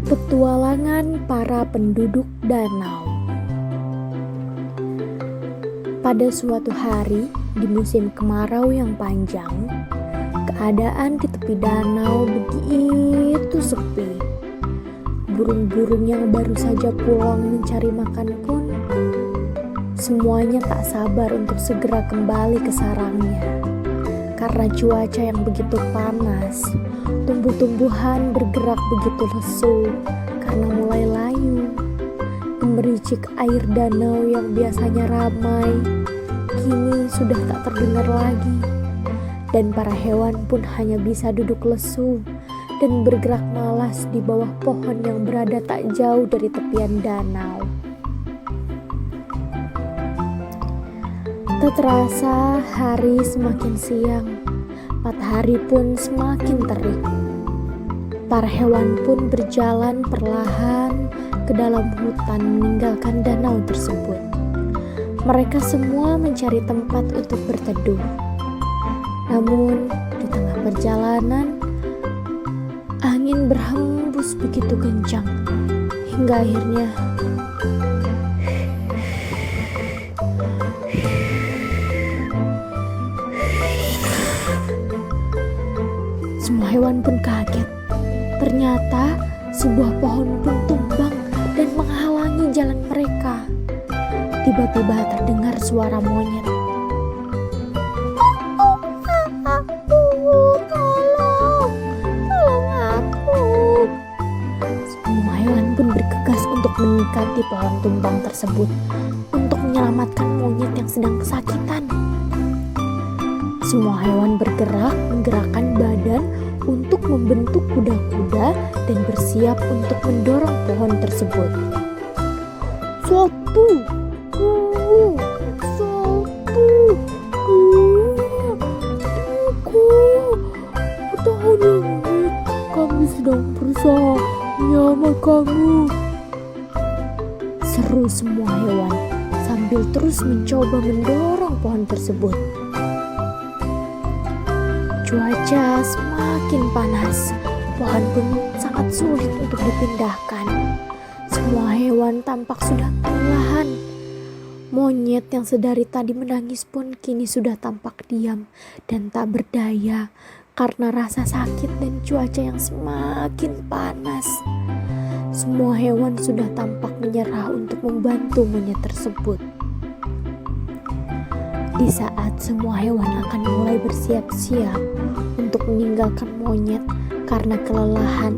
Petualangan para penduduk danau. Pada suatu hari di musim kemarau yang panjang, keadaan di tepi danau begitu sepi. Burung-burung yang baru saja pulang mencari makan pun semuanya tak sabar untuk segera kembali ke sarangnya. Karena cuaca yang begitu panas, tumbuh-tumbuhan bergerak begitu lesu karena mulai layu. Gemericik air danau yang biasanya ramai, kini sudah tak terdengar lagi. Dan para hewan pun hanya bisa duduk lesu dan bergerak malas di bawah pohon yang berada tak jauh dari tepian danau. Tak terasa hari semakin siang, matahari pun semakin terik. Para hewan pun berjalan perlahan ke dalam hutan meninggalkan danau tersebut. Mereka semua mencari tempat untuk berteduh. Namun di tengah perjalanan, angin berhembus begitu kencang hingga akhirnya semua hewan pun kaget. Ternyata sebuah pohon pun tumbang dan menghalangi jalan mereka. Tiba-tiba terdengar suara monyet. Tolong aku. Semua hewan pun bergegas untuk mendekati pohon tumbang tersebut untuk menyelamatkan monyet yang sedang kesakitan. Semua hewan bergerak menggerakkan badan untuk membentuk kuda-kuda dan bersiap untuk mendorong pohon tersebut. Satu, dua, bertahan ya monyet, kami sedang berusaha menyelamatkan kamu. Seru semua hewan sambil terus mencoba mendorong pohon tersebut. Cuaca semakin panas, pohon pun sangat sulit untuk dipindahkan. Semua hewan tampak sudah kelelahan. Monyet yang sedari tadi menangis pun kini sudah tampak diam dan tak berdaya karena rasa sakit dan cuaca yang semakin panas. Semua hewan sudah tampak menyerah untuk membantu monyet tersebut. Di saat semua hewan akan mulai bersiap-siap untuk meninggalkan monyet karena kelelahan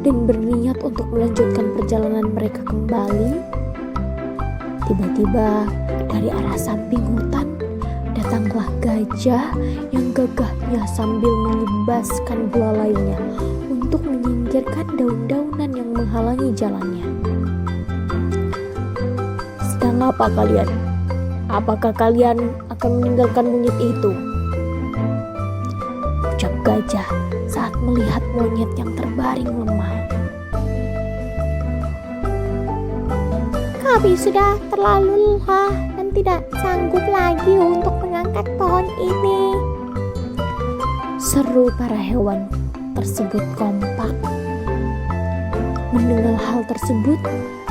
dan berniat untuk melanjutkan perjalanan mereka kembali, tiba-tiba dari arah samping hutan datanglah gajah yang gagahnya sambil mengibaskan belalainya untuk menyingkirkan daun-daunan yang menghalangi jalannya. "Sedang apa kalian? Apakah kalian akan meninggalkan monyet itu?" ucap gajah saat melihat monyet yang terbaring lemah. "Kami sudah terlalu lelah dan tidak sanggup lagi untuk mengangkat pohon ini," seru para hewan tersebut kompak. Mendengar hal tersebut,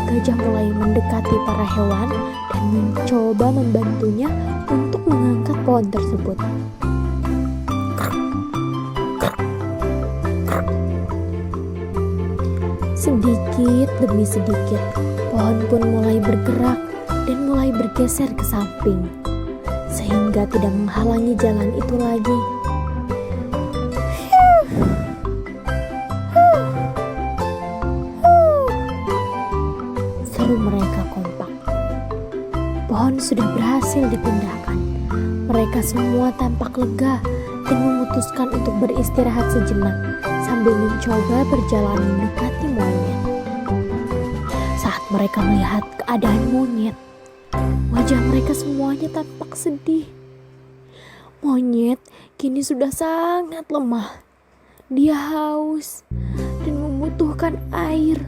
gajah mulai mendekati para hewan dan mencoba membantunya untuk mengangkat pohon tersebut. Sedikit demi sedikit, pohon pun mulai bergerak dan mulai bergeser ke samping, sehingga tidak menghalangi jalan itu lagi. Seru mereka kompak. Pohon sudah berhasil dipindahkan. Mereka semua tampak lega dan memutuskan untuk beristirahat sejenak sambil mencoba berjalan mendekati monyet. Saat mereka melihat keadaan monyet, wajah mereka semuanya tampak sedih. Monyet kini sudah sangat lemah. Dia haus dan membutuhkan air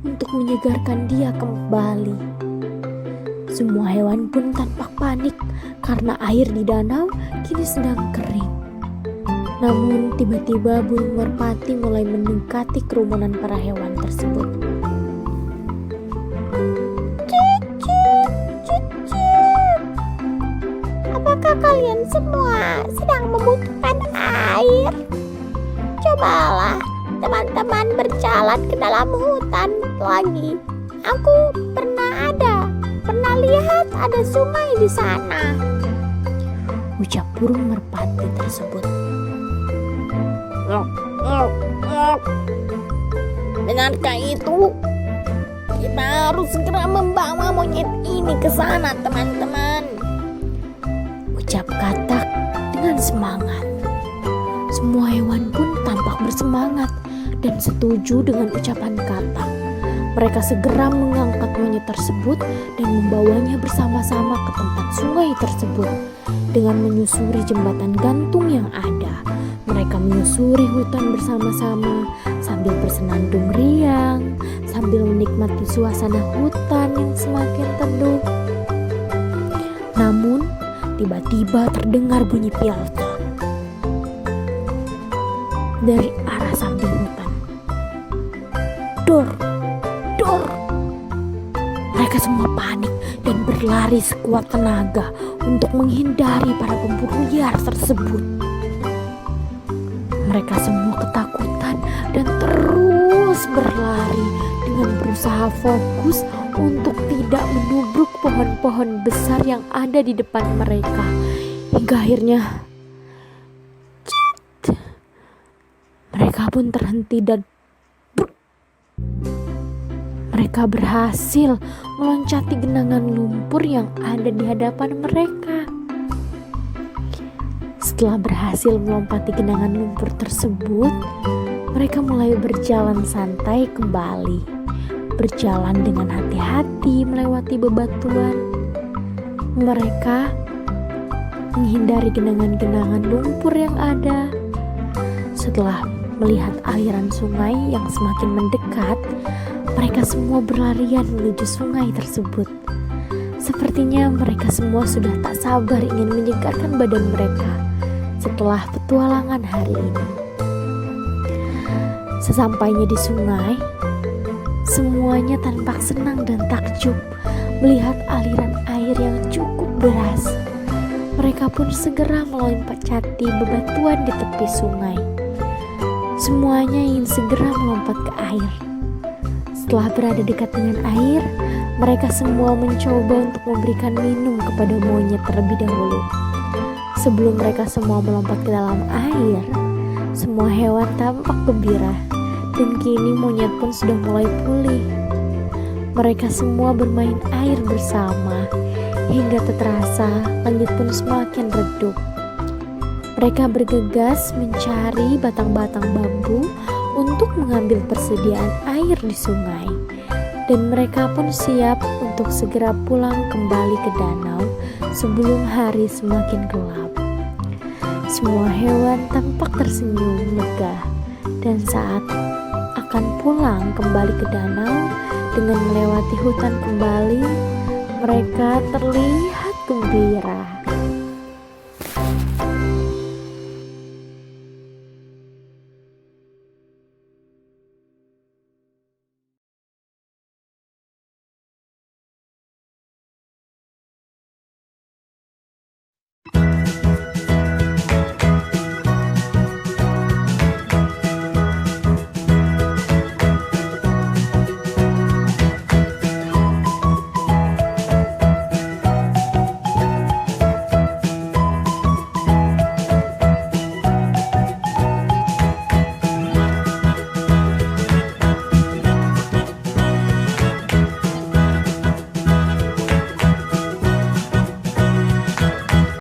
untuk menyegarkan dia kembali. Semua hewan pun tampak panik karena air di danau kini sedang kering. Namun tiba-tiba burung merpati mulai mendekati kerumunan para hewan tersebut. Apakah kalian semua sedang membutuhkan air? Cobalah teman-teman berjalan ke dalam hutan lagi. Aku pernah lihat ada sungai di sana, Ucap burung merpati tersebut. Benarkah itu? Kita harus segera membawa monyet ini ke sana, teman-teman. Ucap Katak dengan semangat. Semua hewan pun tampak bersemangat dan setuju dengan ucapan Katak. Mereka segera mengangkat monyet tersebut dan membawanya bersama-sama ke tempat sungai tersebut. Dengan menyusuri jembatan gantung yang ada, mereka menyusuri hutan bersama-sama sambil bersenandung riang, sambil menikmati suasana hutan yang semakin teduh. Namun, tiba-tiba terdengar bunyi pialta dari arah samping hutan. Dor! Dor! Mereka semua panik dan berlari sekuat tenaga untuk menghindari para pemburu liar tersebut. Mereka semua ketakutan dan terus berlari dengan berusaha fokus untuk tidak menubruk pohon-pohon besar yang ada di depan mereka. Hingga akhirnya mereka pun terhenti dan mereka berhasil meloncati genangan lumpur yang ada di hadapan mereka. Setelah berhasil melompati genangan lumpur tersebut, mereka mulai berjalan santai kembali. Berjalan dengan hati-hati melewati bebatuan. Mereka menghindari genangan-genangan lumpur yang ada. Setelah melihat aliran sungai yang semakin mendekat, mereka semua berlarian menuju sungai tersebut. Sepertinya mereka semua sudah tak sabar ingin menyegarkan badan mereka setelah petualangan hari ini. Sesampainya di sungai, semuanya tampak senang dan takjub melihat aliran air yang cukup deras. Mereka pun segera melompati bebatuan di tepi sungai. Semuanya ingin segera melompat ke air. Setelah berada dekat dengan air, mereka semua mencoba untuk memberikan minum kepada monyet terlebih dahulu. Sebelum mereka semua melompat ke dalam air, semua hewan tampak gembira, dan kini monyet pun sudah mulai pulih. Mereka semua bermain air bersama, hingga tak terasa langit pun semakin redup. Mereka bergegas mencari batang-batang bambu untuk mengambil persediaan air di sungai, dan mereka pun siap untuk segera pulang kembali ke danau sebelum hari semakin gelap. Semua hewan tampak tersenyum lega, dan saat akan pulang kembali ke danau dengan melewati hutan kembali, mereka terlihat gembira.